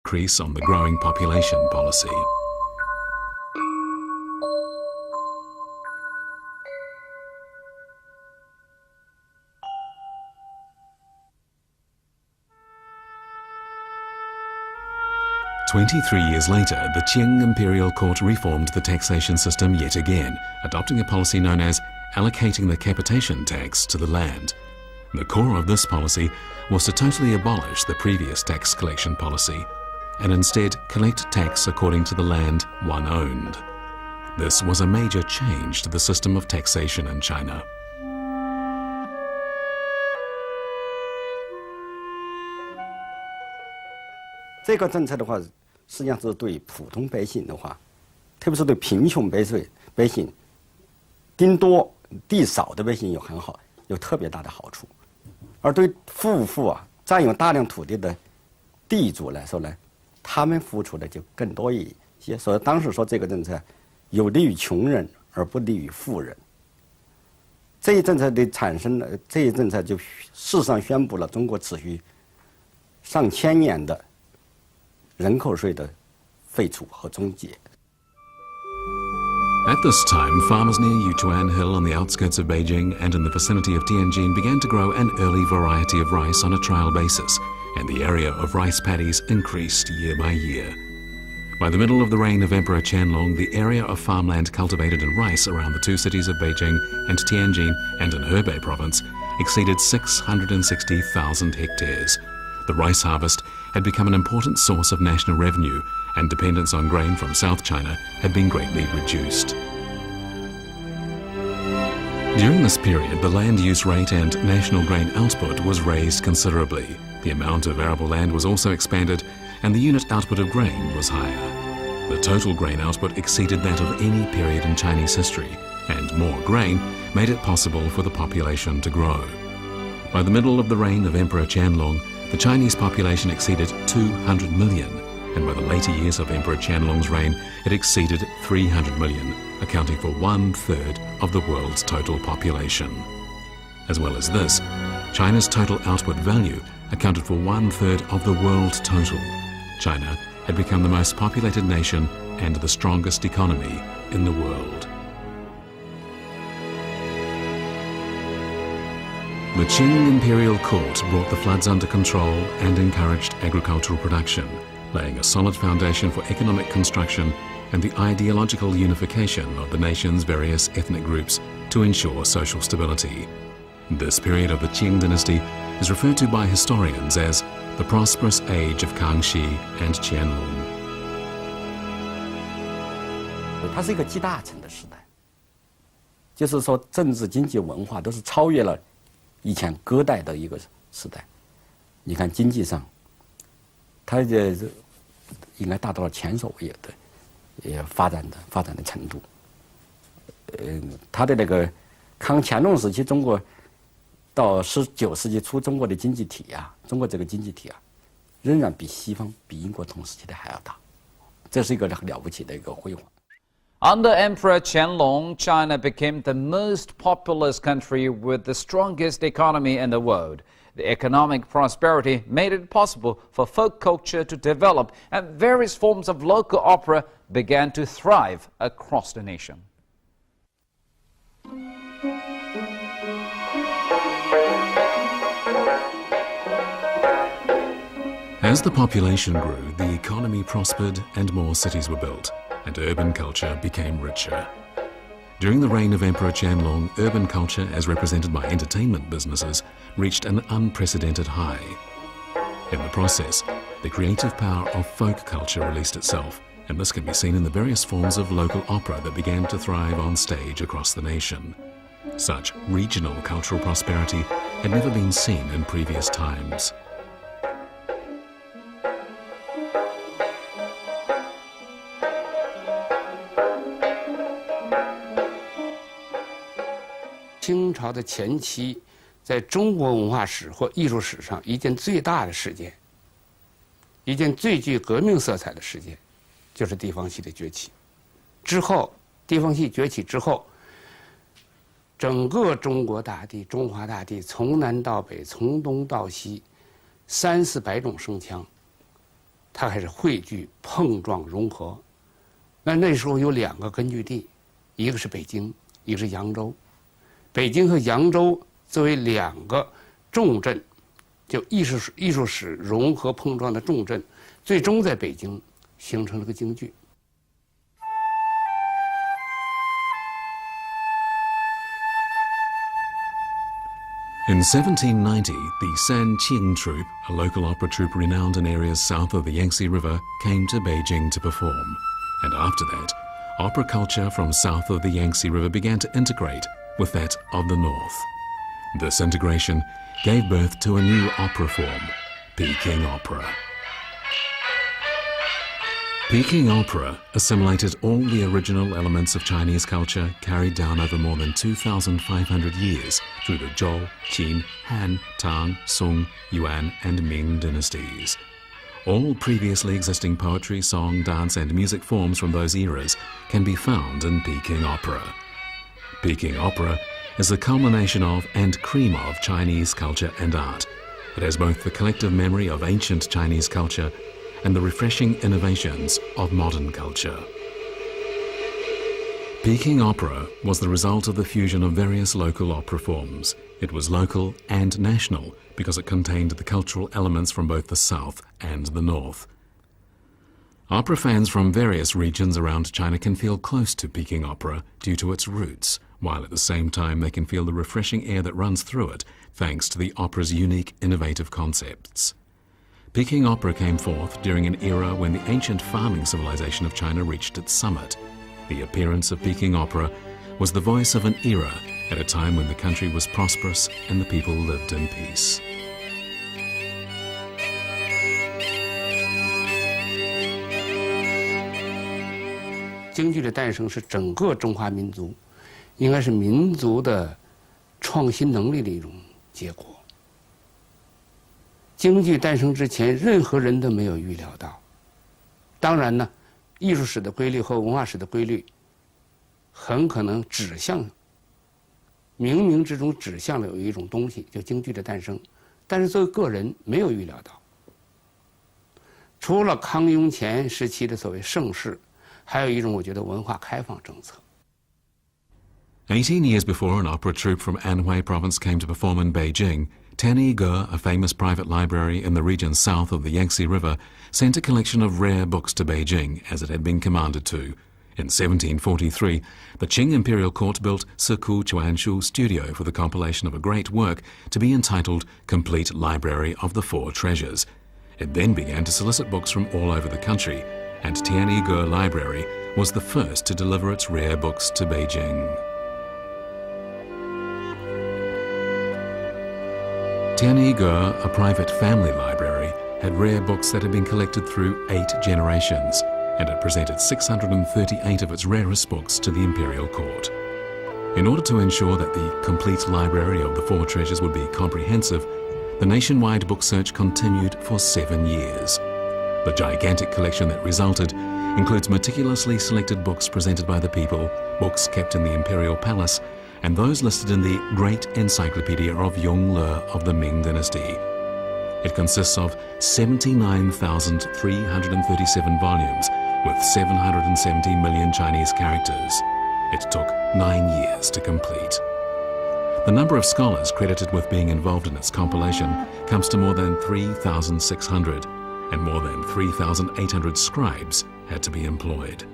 increase on the growing population policy. "23 years later, the Qing imperial court reformed the taxation system yet again, adopting a policy known as allocating the capitation tax to the land. The core of this policy was to totally abolish the previous tax collection policy and instead collect tax according to the land one owned. This was a major change to the system of taxation in China. 这个政策的话，实际上是对普通百姓的话，特别是对贫穷百姓、丁多地少的百姓有特别大的好处，而对富啊占有大量土地的地主来说呢，他们付出的就更多一些。所以当时说这个政策有利于穷人而不利于富人。这一政策的产生呢，这一政策就事实上宣布了中国持续上千年的 人口税的废除和终结。 At this time, farmers near Yutuan Hill on the outskirts of Beijing and in the vicinity of Tianjin began to grow an early variety of rice on a trial basis, and the area of rice paddies increased year by year. By the middle of the reign of Emperor Qianlong, the area of farmland cultivated in rice around the two cities of Beijing and Tianjin and in Hebei province exceeded 660,000 hectares. The rice harvest had become an important source of national revenue, and dependence on grain from South China had been greatly reduced. During this period, the land use rate and national grain output was raised considerably. The amount of arable land was also expanded, and the unit output of grain was higher. The total grain output exceeded that of any period in Chinese history, and more grain made it possible for the population to grow. By the middle of the reign of Emperor Qianlong, the Chinese population exceeded 200 million, and by the later years of Emperor Qianlong's reign, it exceeded 300 million, accounting for 1/3 of the world's total population. As well as this, China's total output value accounted for 1/3 of the world total. China had become the most populated nation and the strongest economy in the world. The Qing imperial court brought the floods under control and encouraged agricultural production, laying a solid foundation for economic construction and the ideological unification of the nation's various ethnic groups to ensure social stability. This period of the Qing Dynasty is referred to by historians as the prosperous age of Kangxi and Qianlong. 它是一个集大成的时代，就是说政治、经济、文化都是超越了 以前隔代的一个时代。你看经济上，它应该达到了前所未有的发展的程度。它的那个乾隆时期，中国到19世纪初，中国的经济体啊，中国这个经济体啊，仍然比西方、比英国同时期的还要大，这是一个了不起的一个辉煌。 Under Emperor Qianlong, China became the most populous country with the strongest economy in the world. The economic prosperity made it possible for folk culture to develop, and various forms of local opera began to thrive across the nation. As the population grew, the economy prospered and more cities were built, and urban culture became richer. During the reign of Emperor Qianlong, urban culture, as represented by entertainment businesses, reached an unprecedented high. In the process, the creative power of folk culture released itself, and this can be seen in the various forms of local opera that began to thrive on stage across the nation. Such regional cultural prosperity had never been seen in previous times. 清朝的前期，在中国文化史或艺术史上一件最大的事件，一件最具革命色彩的事件，就是地方戏的崛起。之后，地方戏崛起之后，整个中国大地、中华大地，从南到北，从东到西，300-400种声腔，它还是汇聚、碰撞、融合。那时候有2个根据地，一个是北京，一个是扬州。北京和扬州作为2个重镇，就艺术史融合碰撞的重镇，最终在北京形成了个京剧。In 1790, the San Qing troupe, a local opera troupe renowned in areas south of the Yangtze River, came to Beijing to perform. And after that, opera culture from south of the Yangtze River began to integrate with that of the north. This integration gave birth to a new opera form, Peking opera. Peking opera assimilated all the original elements of Chinese culture carried down over more than 2,500 years through the Zhou, Qin, Han, Tang, Song, Yuan and Ming dynasties. All previously existing poetry, song, dance and music forms from those eras can be found in Peking opera. Peking opera is the culmination of and cream of Chinese culture and art. It has both the collective memory of ancient Chinese culture and the refreshing innovations of modern culture. Peking opera was the result of the fusion of various local opera forms. It was local and national because it contained the cultural elements from both the south and the north. Opera fans from various regions around China can feel close to Peking opera due to its roots, while at the same time they can feel the refreshing air that runs through it thanks to the opera's unique, innovative concepts. Peking opera came forth during an era when the ancient farming civilization of China reached its summit. The appearance of Peking opera was the voice of an era at a time when the country was prosperous and the people lived in peace. 京剧的诞生是整个中华民族，应该是民族的创新能力的一种结果。京剧诞生之前，任何人都没有预料到。当然呢，艺术史的规律和文化史的规律，很可能指向，冥冥之中指向了有一种东西，就京剧的诞生。但是作为个人，没有预料到。除了康雍乾时期的所谓盛世，还有一种我觉得文化开放政策。18 years before an opera troupe from Anhui province came to perform in Beijing, Tanyi Ge, a famous private library in the region south of the Yangtze River, sent a collection of rare books to Beijing as it had been commanded to. In 1743, the Qing imperial court built Siku Chuanshu Studio for the compilation of a great work to be entitled Complete Library of the Four Treasures. It then began to solicit books from all over the country, and Tanyi Ge Library was the first to deliver its rare books to Beijing. Tanyi Ge, a private family library, had rare books that had been collected through 8 generations, and it presented 638 of its rarest books to the imperial court. In order to ensure that the complete library of the Four Treasures would be comprehensive, the nationwide book search continued for 7 years. The gigantic collection that resulted includes meticulously selected books presented by the people, books kept in the imperial palace, and those listed in the Great Encyclopedia of Yongle of the Ming Dynasty. It consists of 79,337 volumes with 770 million Chinese characters. It took 9 years to complete. The number of scholars credited with being involved in its compilation comes to more than 3,600, and more than 3,800 scribes had to be employed.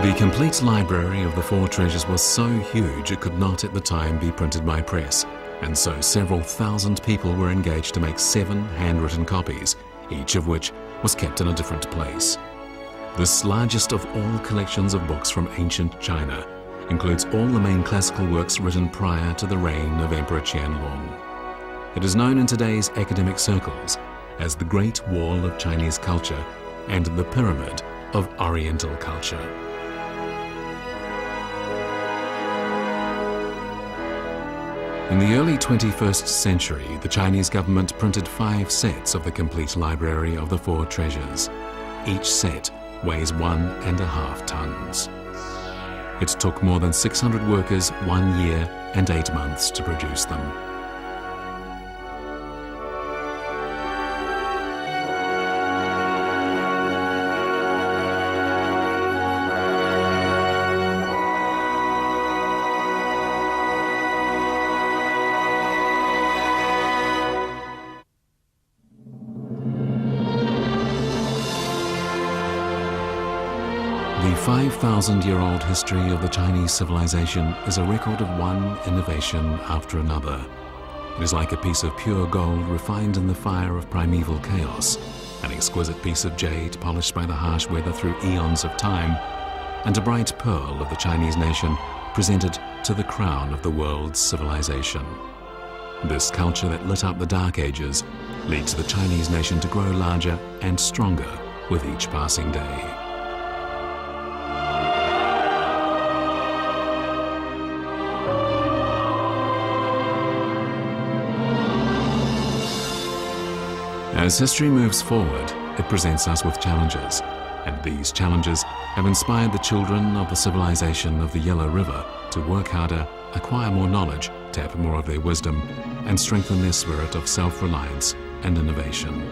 The complete library of the Four Treasures was so huge it could not at the time be printed by press, and so several thousand people were engaged to make 7 handwritten copies, each of which was kept in a different place. This largest of all collections of books from ancient China includes all the main classical works written prior to the reign of Emperor Qianlong. It is known in today's academic circles as the Great Wall of Chinese Culture and the Pyramid of Oriental Culture. In the early 21st century, the Chinese government printed 5 sets of the complete library of the Four Treasures. Each set weighs 1.5 tons. It took more than 600 workers 1 year and 8 months to produce them. 5,000-year-old history of the Chinese civilization is a record of one innovation after another. It is like a piece of pure gold refined in the fire of primeval chaos, an exquisite piece of jade polished by the harsh weather through eons of time, and a bright pearl of the Chinese nation presented to the crown of the world's civilization. This culture that lit up the Dark Ages leads the Chinese nation to grow larger and stronger with each passing day. As history moves forward, it presents us with challenges, and these challenges have inspired the children of the civilization of the Yellow River to work harder, acquire more knowledge, tap more of their wisdom, and strengthen their spirit of self-reliance and innovation.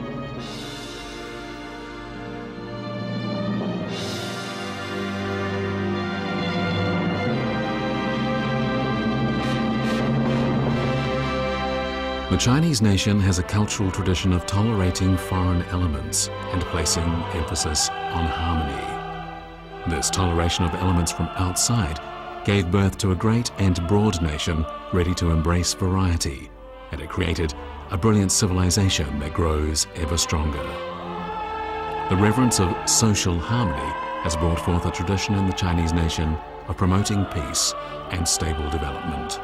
The Chinese nation has a cultural tradition of tolerating foreign elements and placing emphasis on harmony. This toleration of elements from outside gave birth to a great and broad nation ready to embrace variety, and it created a brilliant civilization that grows ever stronger. The reverence of social harmony has brought forth a tradition in the Chinese nation of promoting peace and stable development.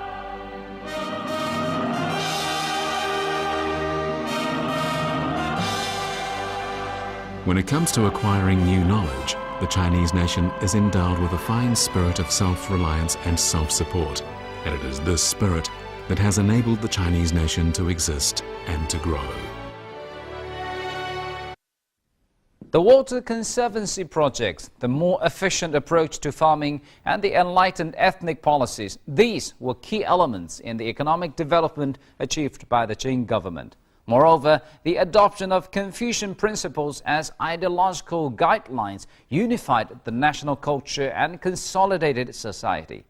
When it comes to acquiring new knowledge, the Chinese nation is endowed with a fine spirit of self-reliance and self-support, and it is this spirit that has enabled the Chinese nation to exist and to grow. The water conservancy projects, the more efficient approach to farming, and the enlightened ethnic policies, these were key elements in the economic development achieved by the Qing government. Moreover, the adoption of Confucian principles as ideological guidelines unified the national culture and consolidated society.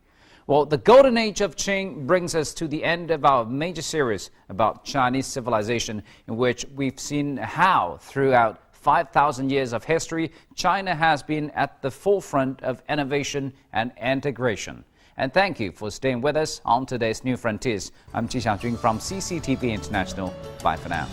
Well, the golden age of Qing brings us to the end of our major series about Chinese civilization, in which we've seen how, throughout 5,000 years of history, China has been at the forefront of innovation and integration. And thank you for staying with us on today's New Frontiers. I'm Ji Xiaojun from CCTV International. Bye for now.